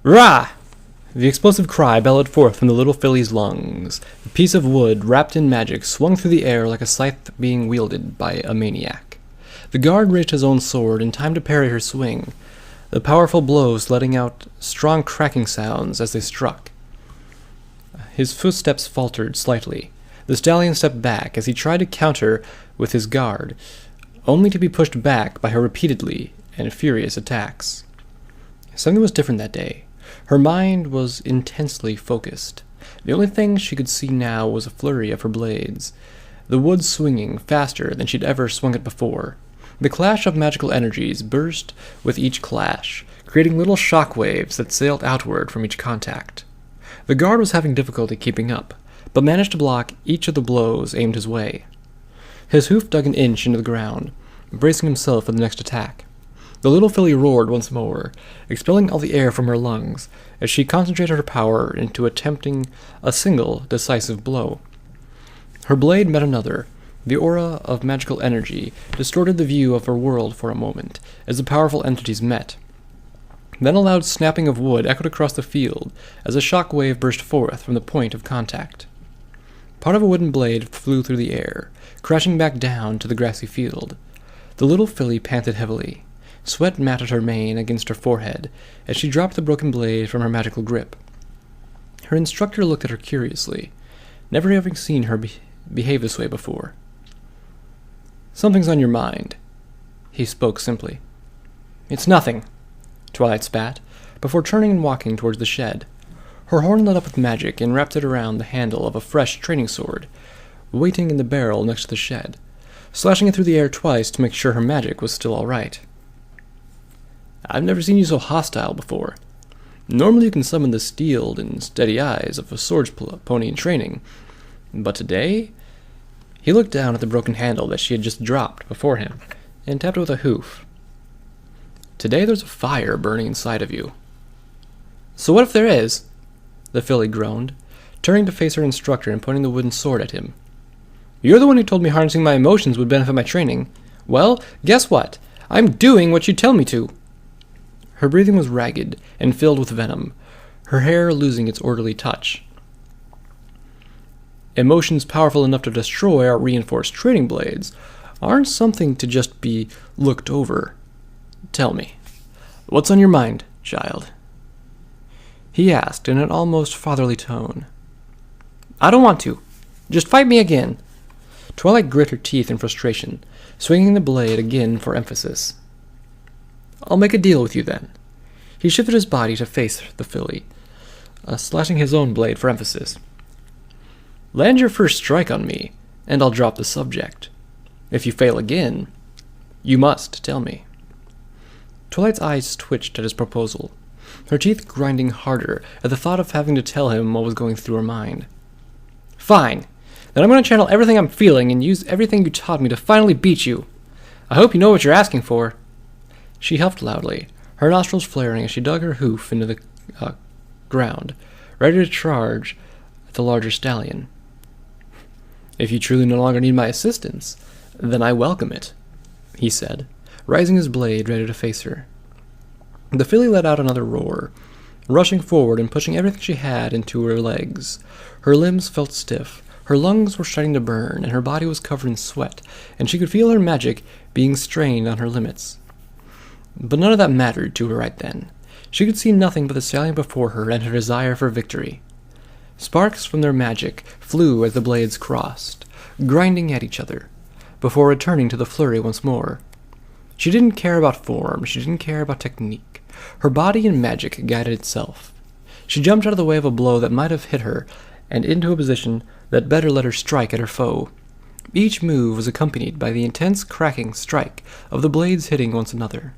Rah! The explosive cry bellowed forth from the little filly's lungs. The piece of wood, wrapped in magic, swung through the air like a scythe being wielded by a maniac. The guard raised his own sword in time to parry her swing, the powerful blows letting out strong cracking sounds as they struck. His footsteps faltered slightly. The stallion stepped back as he tried to counter with his guard, only to be pushed back by her repeatedly and furious attacks. Something was different that day. Her mind was intensely focused. The only thing she could see now was a flurry of her blades, the wood swinging faster than she'd ever swung it before. The clash of magical energies burst with each clash, creating little shock waves that sailed outward from each contact. The guard was having difficulty keeping up, but managed to block each of the blows aimed his way. His hoof dug an inch into the ground, bracing himself for the next attack. The little filly roared once more, expelling all the air from her lungs as she concentrated her power into attempting a single decisive blow. Her blade met another. The aura of magical energy distorted the view of her world for a moment as the powerful entities met. Then a loud snapping of wood echoed across the field as a shock wave burst forth from the point of contact. Part of a wooden blade flew through the air, crashing back down to the grassy field. The little filly panted heavily. Sweat matted her mane against her forehead as she dropped the broken blade from her magical grip. Her instructor looked at her curiously, never having seen her behave this way before. "Something's on your mind," he spoke simply. "It's nothing," Twilight spat, before turning and walking towards the shed. Her horn lit up with magic and wrapped it around the handle of a fresh training sword, waiting in the barrel next to the shed, slashing it through the air twice to make sure her magic was still all right. "I've never seen you so hostile before. Normally you can summon the steeled and steady eyes of a swords pony in training, but today—" He looked down at the broken handle that she had just dropped before him, and tapped it with a hoof. "Today there's a fire burning inside of you." "So what if there is?" the filly groaned, turning to face her instructor and pointing the wooden sword at him. "You're the one who told me harnessing my emotions would benefit my training. Well, guess what? I'm doing what you tell me to." Her breathing was ragged and filled with venom, her hair losing its orderly touch. "Emotions powerful enough to destroy our reinforced training blades aren't something to just be looked over. Tell me, what's on your mind, child?" he asked in an almost fatherly tone. "I don't want to. Just fight me again." Twilight grit her teeth in frustration, swinging the blade again for emphasis. "I'll make a deal with you then." He shifted his body to face the filly, slashing his own blade for emphasis. "Land your first strike on me, and I'll drop the subject. If you fail again, you must tell me." Twilight's eyes twitched at his proposal, her teeth grinding harder at the thought of having to tell him what was going through her mind. "Fine. Then I'm going to channel everything I'm feeling and use everything you taught me to finally beat you. I hope you know what you're asking for." She huffed loudly, her nostrils flaring as she dug her hoof into the ground, ready to charge at the larger stallion. "If you truly no longer need my assistance, then I welcome it," he said, raising his blade ready to face her. The filly let out another roar, rushing forward and pushing everything she had into her legs. Her limbs felt stiff, her lungs were starting to burn, and her body was covered in sweat, and she could feel her magic being strained on her limits. But none of that mattered to her right then. She could see nothing but the stallion before her and her desire for victory. Sparks from their magic flew as the blades crossed, grinding at each other, before returning to the flurry once more. She didn't care about form, she didn't care about technique. Her body and magic guided itself. She jumped out of the way of a blow that might have hit her, and into a position that better let her strike at her foe. Each move was accompanied by the intense cracking strike of the blades hitting one another.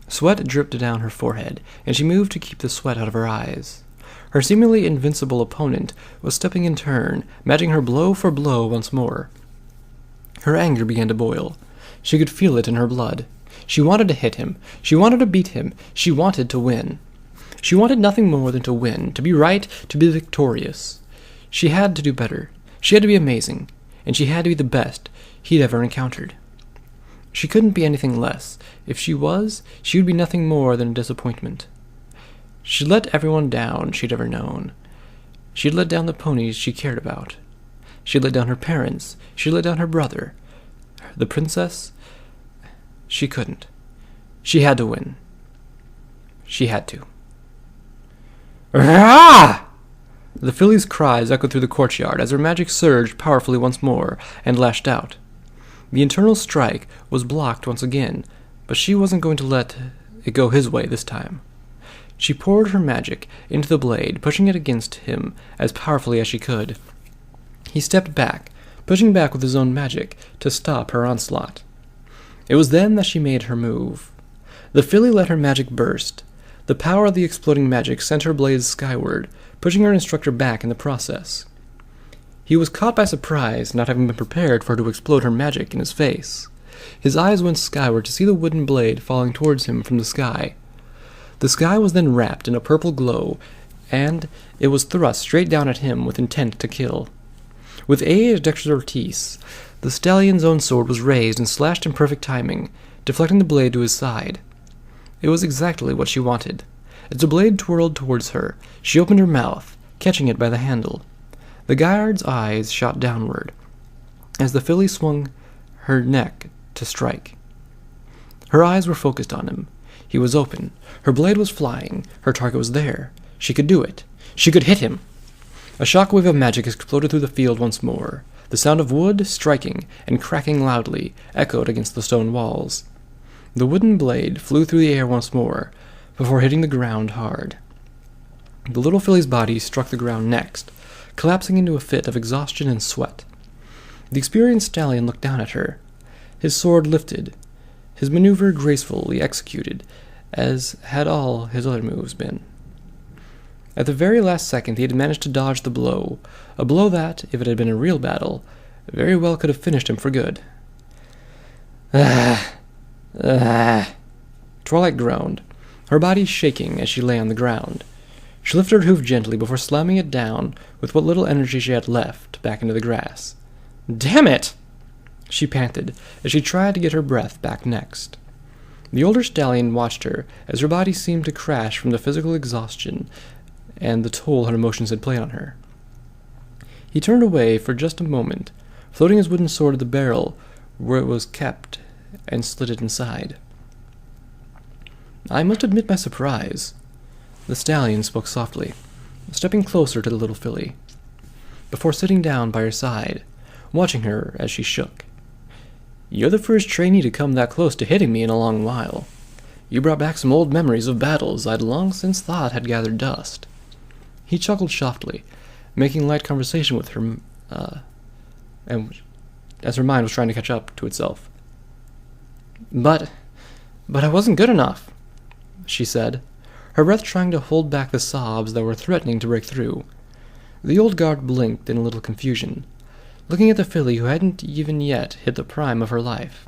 Sweat dripped down her forehead, and she moved to keep the sweat out of her eyes. Her seemingly invincible opponent was stepping in turn, matching her blow for blow once more. Her anger began to boil. She could feel it in her blood. She wanted to hit him. She wanted to beat him. She wanted to win. She wanted nothing more than to win, to be right, to be victorious. She had to do better. She had to be amazing, and she had to be the best he'd ever encountered. She couldn't be anything less. If she was, she would be nothing more than a disappointment. She'd let everyone down she'd ever known. She'd let down the ponies she cared about. She'd let down her parents. She'd let down her brother. The princess? She couldn't. She had to win. She had to. Ah! The filly's cries echoed through the courtyard as her magic surged powerfully once more and lashed out. The internal strike was blocked once again, but she wasn't going to let it go his way this time. She poured her magic into the blade, pushing it against him as powerfully as she could. He stepped back, pushing back with his own magic to stop her onslaught. It was then that she made her move. The filly let her magic burst. The power of the exploding magic sent her blades skyward, pushing her instructor back in the process. He was caught by surprise, not having been prepared for her to explode her magic in his face. His eyes went skyward to see the wooden blade falling towards him from the sky. The sky was then wrapped in a purple glow, and it was thrust straight down at him with intent to kill. With a dexterous, the stallion's own sword was raised and slashed in perfect timing, deflecting the blade to his side. It was exactly what she wanted. As the blade twirled towards her, she opened her mouth, catching it by the handle. The guard's eyes shot downward, as the filly swung her neck to strike. Her eyes were focused on him. He was open. Her blade was flying. Her target was there. She could do it. She could hit him. A shockwave of magic exploded through the field once more. The sound of wood striking and cracking loudly echoed against the stone walls. The wooden blade flew through the air once more, before hitting the ground hard. The little filly's body struck the ground next, collapsing into a fit of exhaustion and sweat. The experienced stallion looked down at her. His sword lifted, his maneuver gracefully executed, as had all his other moves been. At the very last second he had managed to dodge the blow, a blow that, if it had been a real battle, very well could have finished him for good. Twilight groaned, her body shaking as she lay on the ground. She lifted her hoof gently before slamming it down with what little energy she had left back into the grass. "Damn it!" she panted as she tried to get her breath back next. The older stallion watched her as her body seemed to crash from the physical exhaustion and the toll her emotions had played on her. He turned away for just a moment, floating his wooden sword at the barrel where it was kept, and slid it inside. "I must admit my surprise," the stallion spoke softly, stepping closer to the little filly, before sitting down by her side, watching her as she shook. "You're the first trainee to come that close to hitting me in a long while. You brought back some old memories of battles I'd long since thought had gathered dust." He chuckled softly, making light conversation with her, and as her mind was trying to catch up to itself. But I wasn't good enough," she said, her breath trying to hold back the sobs that were threatening to break through. The old guard blinked in a little confusion, looking at the filly who hadn't even yet hit the prime of her life.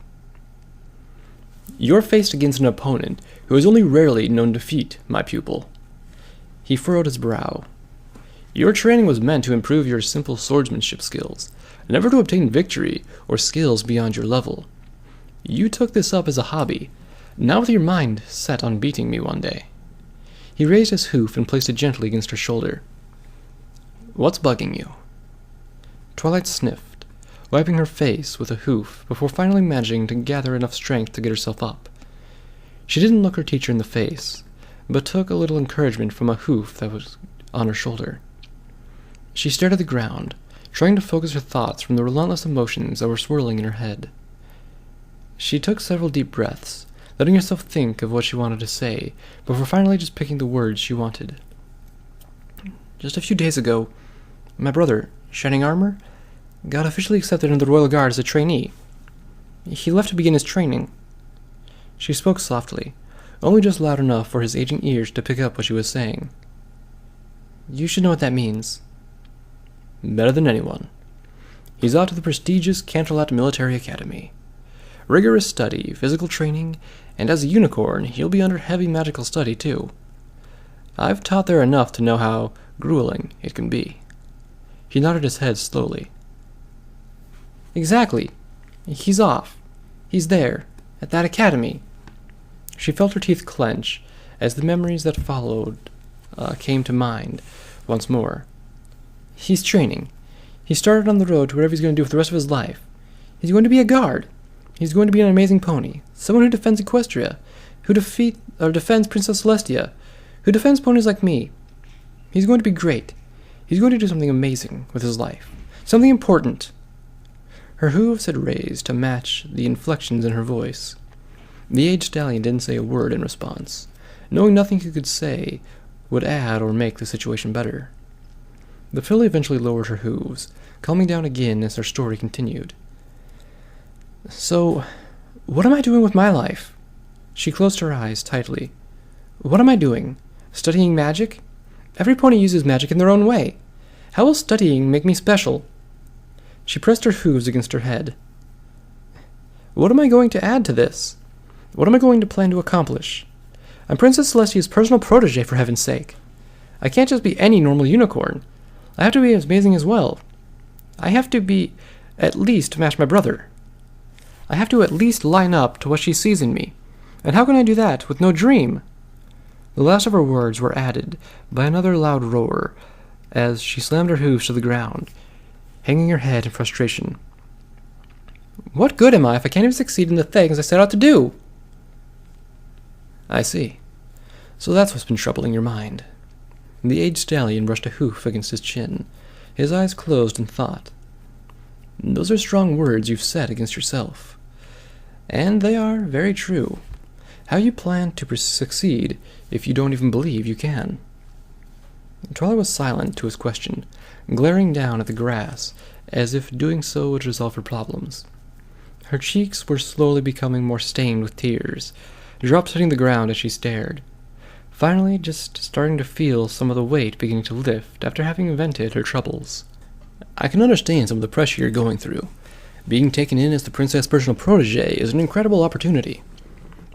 "You're faced against an opponent who has only rarely known defeat, my pupil." He furrowed his brow. "Your training was meant to improve your simple swordsmanship skills, never to obtain victory or skills beyond your level. You took this up as a hobby, now with your mind set on beating me one day." He raised his hoof and placed it gently against her shoulder. "What's bugging you?" Twilight sniffed, wiping her face with a hoof before finally managing to gather enough strength to get herself up. She didn't look her teacher in the face, but took a little encouragement from a hoof that was on her shoulder. She stared at the ground, trying to focus her thoughts from the relentless emotions that were swirling in her head. She took several deep breaths, letting herself think of what she wanted to say, before finally just picking the words she wanted. "Just a few days ago, my brother, Shining Armor, got officially accepted into the Royal Guard as a trainee. He left to begin his training." She spoke softly, only just loud enough for his aging ears to pick up what she was saying. "You should know what that means." "Better than anyone. He's out to the prestigious Canterlot Military Academy. Rigorous study, physical training, and as a unicorn, he'll be under heavy magical study, too. I've taught there enough to know how grueling it can be." He nodded his head slowly. "Exactly. He's off. He's there, at that academy." She felt her teeth clench as the memories that followed came to mind once more. He's training. He started on the road to whatever he's going to do for the rest of his life. He's going to be a guard. He's going to be an amazing pony. Someone who defends Equestria. Who defends Princess Celestia. Who defends ponies like me. He's going to be great. He's going to do something amazing with his life. Something important. Her hooves had raised to match the inflections in her voice. The aged stallion didn't say a word in response, knowing nothing he could say would add or make the situation better. The filly eventually lowered her hooves, calming down again as her story continued. So, what am I doing with my life? She closed her eyes tightly. What am I doing? Studying magic? Every pony uses magic in their own way. How will studying make me special? She pressed her hooves against her head. What am I going to add to this? What am I going to plan to accomplish? I'm Princess Celestia's personal protege, for heaven's sake. I can't just be any normal unicorn. I have to be as amazing as well. I have to be at least match my brother. I have to at least line up to what she sees in me. And how can I do that with no dream? The last of her words were added by another loud roar as she slammed her hooves to the ground, hanging her head in frustration. What good am I if I can't even succeed in the things I set out to do? I see. So that's what's been troubling your mind. The aged stallion brushed a hoof against his chin, his eyes closed in thought. Those are strong words you've said against yourself. And they are very true. How you plan to succeed if you don't even believe you can? Charlie was silent to his question, glaring down at the grass, as if doing so would resolve her problems. Her cheeks were slowly becoming more stained with tears, drops hitting the ground as she stared. Finally, just starting to feel some of the weight beginning to lift after having vented her troubles. I can understand some of the pressure you're going through. Being taken in as the princess' personal protege is an incredible opportunity.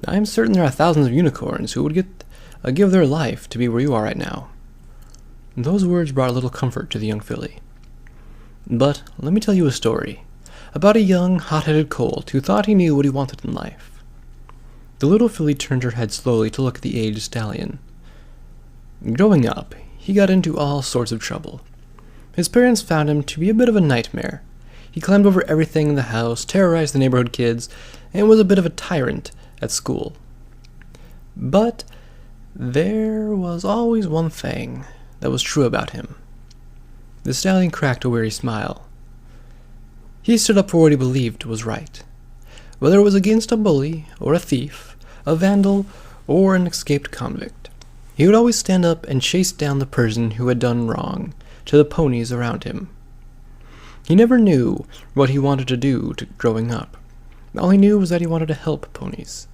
I am certain there are thousands of unicorns who would give their life to be where you are right now. Those words brought a little comfort to the young filly. But let me tell you a story about a young, hot-headed colt who thought he knew what he wanted in life. The little filly turned her head slowly to look at the aged stallion. Growing up, he got into all sorts of trouble. His parents found him to be a bit of a nightmare. He climbed over everything in the house, terrorized the neighborhood kids, and was a bit of a tyrant at school. But there was always one thing that was true about him. The stallion cracked a weary smile. He stood up for what he believed was right. Whether it was against a bully, or a thief, a vandal, or an escaped convict, he would always stand up and chase down the person who had done wrong to the ponies around him. He never knew what he wanted to do growing up. All he knew was that he wanted to help ponies.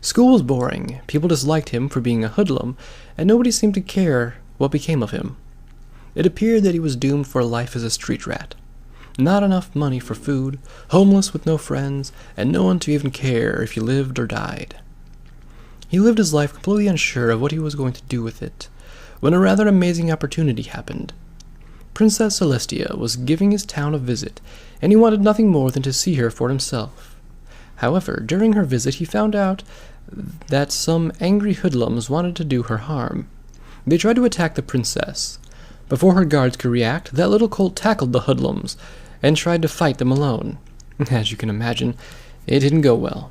School was boring, people disliked him for being a hoodlum, and nobody seemed to care what became of him. It appeared that he was doomed for life as a street rat. Not enough money for food, homeless with no friends, and no one to even care if he lived or died. He lived his life completely unsure of what he was going to do with it, when a rather amazing opportunity happened. Princess Celestia was giving his town a visit, and he wanted nothing more than to see her for himself. However, during her visit he found out that some angry hoodlums wanted to do her harm. They tried to attack the princess. Before her guards could react, that little colt tackled the hoodlums and tried to fight them alone. As you can imagine, it didn't go well.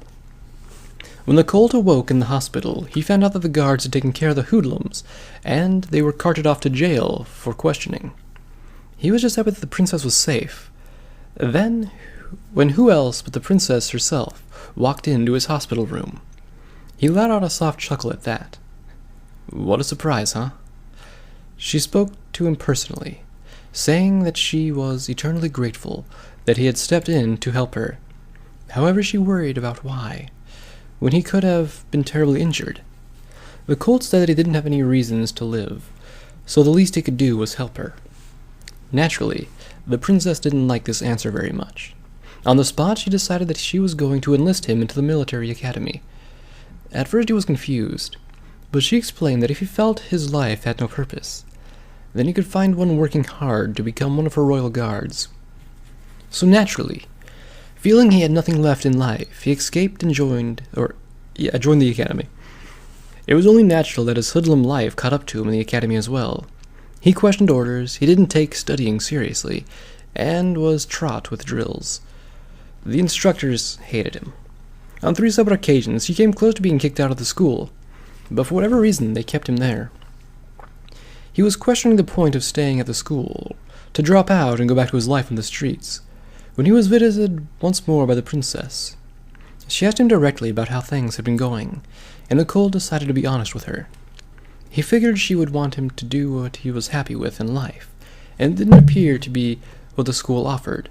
When the colt awoke in the hospital, he found out that the guards had taken care of the hoodlums, and they were carted off to jail for questioning. He was just happy that the princess was safe. Then, when who else but the princess herself walked into his hospital room, he let out a soft chuckle at that. What a surprise, huh? She spoke to him personally, saying that she was eternally grateful that he had stepped in to help her. However, she worried about why, when he could have been terribly injured. The colt said that he didn't have any reasons to live, so the least he could do was help her. Naturally, the princess didn't like this answer very much. On the spot, she decided that she was going to enlist him into the military academy. At first he was confused, but she explained that if he felt his life had no purpose, then he could find one working hard to become one of her royal guards. So naturally, feeling he had nothing left in life, he escaped and joined the academy. It was only natural that his hoodlum life caught up to him in the academy as well. He questioned orders, he didn't take studying seriously, and was trot with drills. The instructors hated him. On 3 separate occasions, he came close to being kicked out of the school, but for whatever reason, they kept him there. He was questioning the point of staying at the school, to drop out and go back to his life on the streets, when he was visited once more by the princess. She asked him directly about how things had been going, and the Colt decided to be honest with her. He figured she would want him to do what he was happy with in life, and it didn't appear to be what the school offered.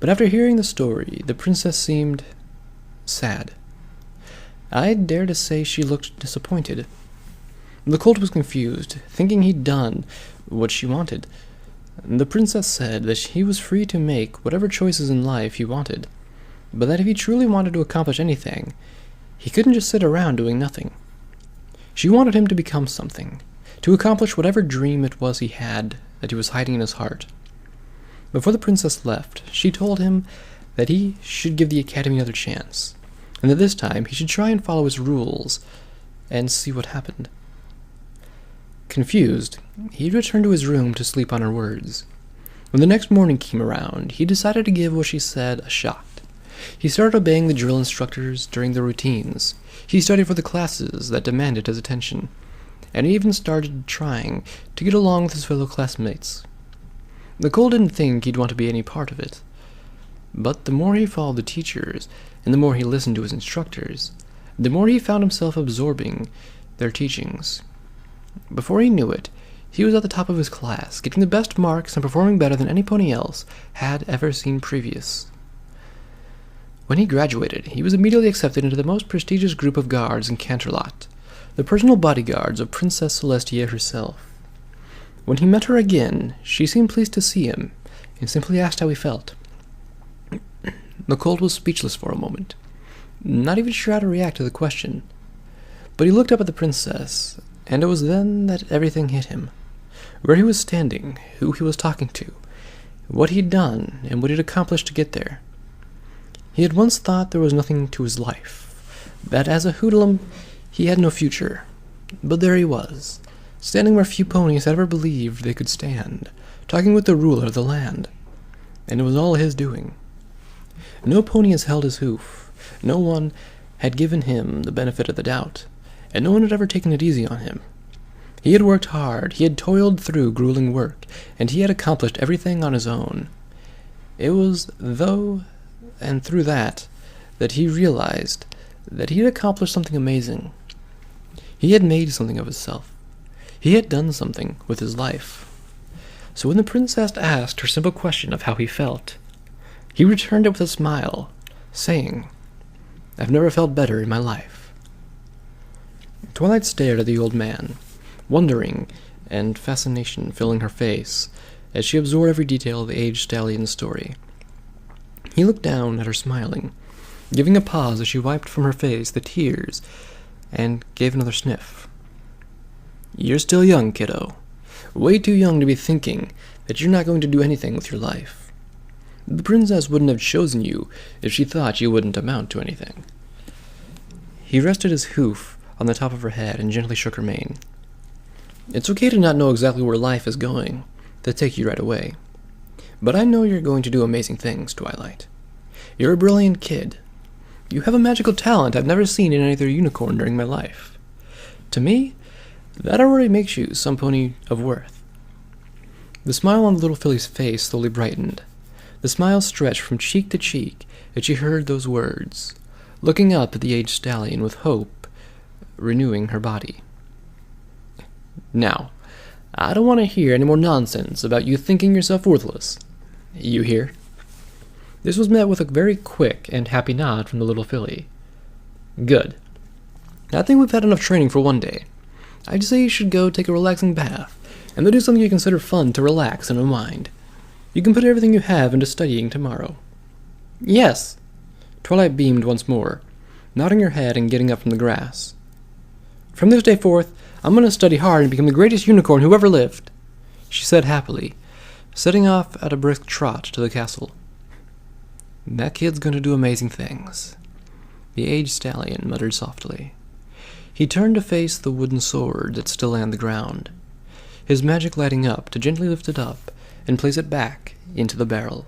But after hearing the story, the princess seemed sad. I dare to say she looked disappointed. The Colt was confused, thinking he'd done what she wanted. The princess said that he was free to make whatever choices in life he wanted, but that if he truly wanted to accomplish anything, he couldn't just sit around doing nothing. She wanted him to become something, to accomplish whatever dream it was he had that he was hiding in his heart. Before the princess left, she told him that he should give the academy another chance, and that this time he should try and follow its rules and see what happened. Confused, he returned to his room to sleep on her words. When the next morning came around, he decided to give what she said a shot. He started obeying the drill instructors during their routines. He studied for the classes that demanded his attention, and he even started trying to get along with his fellow classmates. The Colt didn't think he'd want to be any part of it, but the more he followed the teachers, and the more he listened to his instructors, the more he found himself absorbing their teachings. Before he knew it, he was at the top of his class, getting the best marks and performing better than any pony else had ever seen previous. When he graduated, he was immediately accepted into the most prestigious group of guards in Canterlot, the personal bodyguards of Princess Celestia herself. When he met her again, she seemed pleased to see him, and simply asked how he felt. The Colt was speechless for a moment, not even sure how to react to the question. But he looked up at the princess, and it was then that everything hit him. Where he was standing, who he was talking to, what he'd done, and what he'd accomplished to get there. He had once thought there was nothing to his life, that as a hoodlum he had no future. But there he was, standing where few ponies had ever believed they could stand, talking with the ruler of the land. And it was all his doing. No pony has held his hoof, no one had given him the benefit of the doubt, and no one had ever taken it easy on him. He had worked hard, he had toiled through grueling work, and he had accomplished everything on his own. It was through that he realized that he had accomplished something amazing. He had made something of himself. He had done something with his life. So when the princess asked her simple question of how he felt, he returned it with a smile, saying, "I've never felt better in my life." Twilight stared at the old man, wondering and fascination filling her face as she absorbed every detail of the aged stallion's story. He looked down at her smiling, giving a pause as she wiped from her face the tears and gave another sniff. "You're still young, kiddo. Way too young to be thinking that you're not going to do anything with your life. The princess wouldn't have chosen you if she thought you wouldn't amount to anything." He rested his hoof on the top of her head and gently shook her mane. "It's okay to not know exactly where life is going, to take you right away. But I know you're going to do amazing things, Twilight. You're a brilliant kid. You have a magical talent I've never seen in any other unicorn during my life. To me, that already makes you some pony of worth." The smile on the little filly's face slowly brightened. The smile stretched from cheek to cheek as she heard those words, looking up at the aged stallion with hope renewing her body. "Now, I don't want to hear any more nonsense about you thinking yourself worthless. You hear?" This was met with a very quick and happy nod from the little filly. "Good. I think we've had enough training for one day. I'd say you should go take a relaxing bath, and then do something you consider fun to relax and unwind. You can put everything you have into studying tomorrow." "Yes." Twilight beamed once more, nodding her head and getting up from the grass. "From this day forth, I'm going to study hard and become the greatest unicorn who ever lived," she said happily, setting off at a brisk trot to the castle. "That kid's going to do amazing things," the aged stallion muttered softly. He turned to face the wooden sword that still lay on the ground, his magic lighting up to gently lift it up and place it back into the barrel.